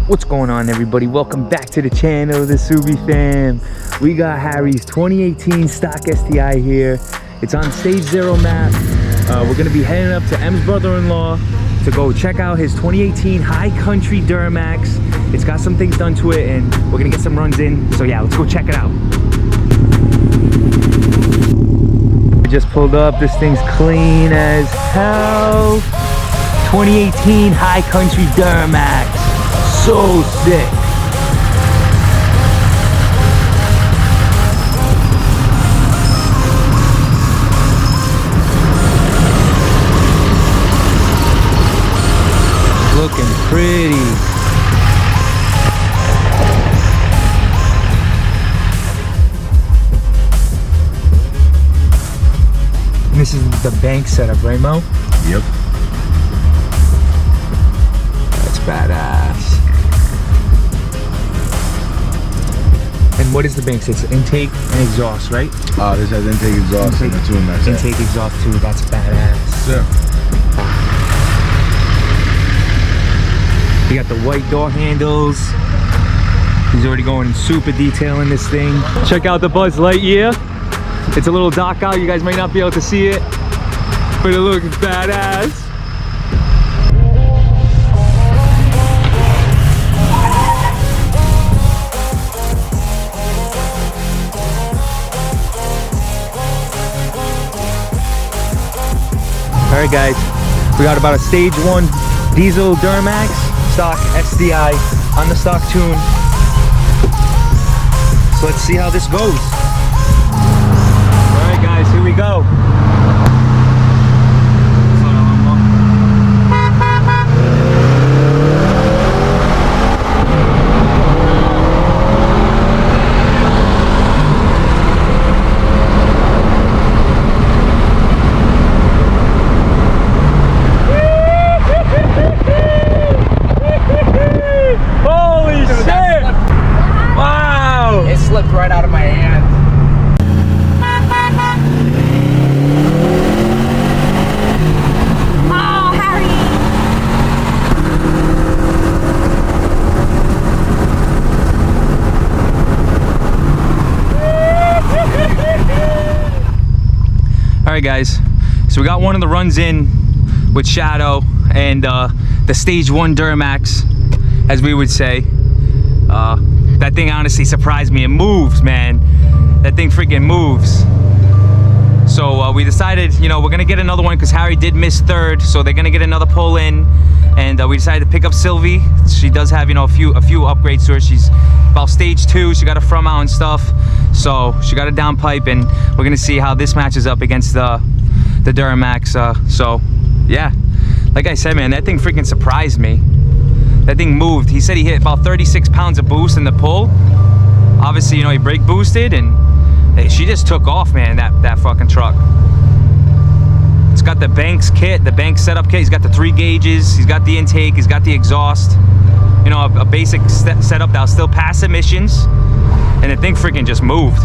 What's going on, everybody? Welcome back to the channel, the Subi fam. We got Harry's 2018 stock STI here. It's on stage 0 map. We're gonna be heading up to M's brother-in-law to go check out his 2018 High Country Duramax. It's got some things done to it and we're gonna get some runs in. So yeah, let's go check it out. We just pulled up. This thing's clean as hell. 2018 High Country Duramax. So sick. Looking pretty. And this is the bank setup, right, Mo? Yep. That's badass. And what is the bank? It's intake and exhaust, right? This has intake exhaust and the tune match. Intake exhaust too. That's badass. Yeah. You got the white door handles. He's already going super detail in this thing. Check out the Buzz Lightyear. It's a little dark out. You guys might not be able to see it, but it looks badass. All right, guys, we got about a stage 1 diesel Duramax stock STI on the stock tune. So let's see how this goes. All right, guys, here we go. Slipped right out of my hand. Oh, Harry! All right, guys. So we got one of the runs in with Shadow and the stage 1 Duramax, as we would say. That thing honestly surprised me. It moves, man. That thing freaking moves. So we decided, you know, we're gonna get another one because Harry did miss 3rd, so they're gonna get another pull in. And we decided to pick up Sylvie. She does have, you know, a few upgrades to her. She's about stage 2. She got a front mount and stuff. So she got a downpipe, and we're gonna see how this matches up against the Duramax. So yeah, like I said, man, that thing freaking surprised me. That thing moved. He said he hit about 36 pounds of boost in the pull. Obviously, you know, he brake boosted, and she just took off, man, that fucking truck. It's got the Banks kit, the Banks setup kit. He's got the 3 gauges. He's got the intake. He's got the exhaust. You know, a basic setup that'll still pass emissions. And the thing freaking just moved.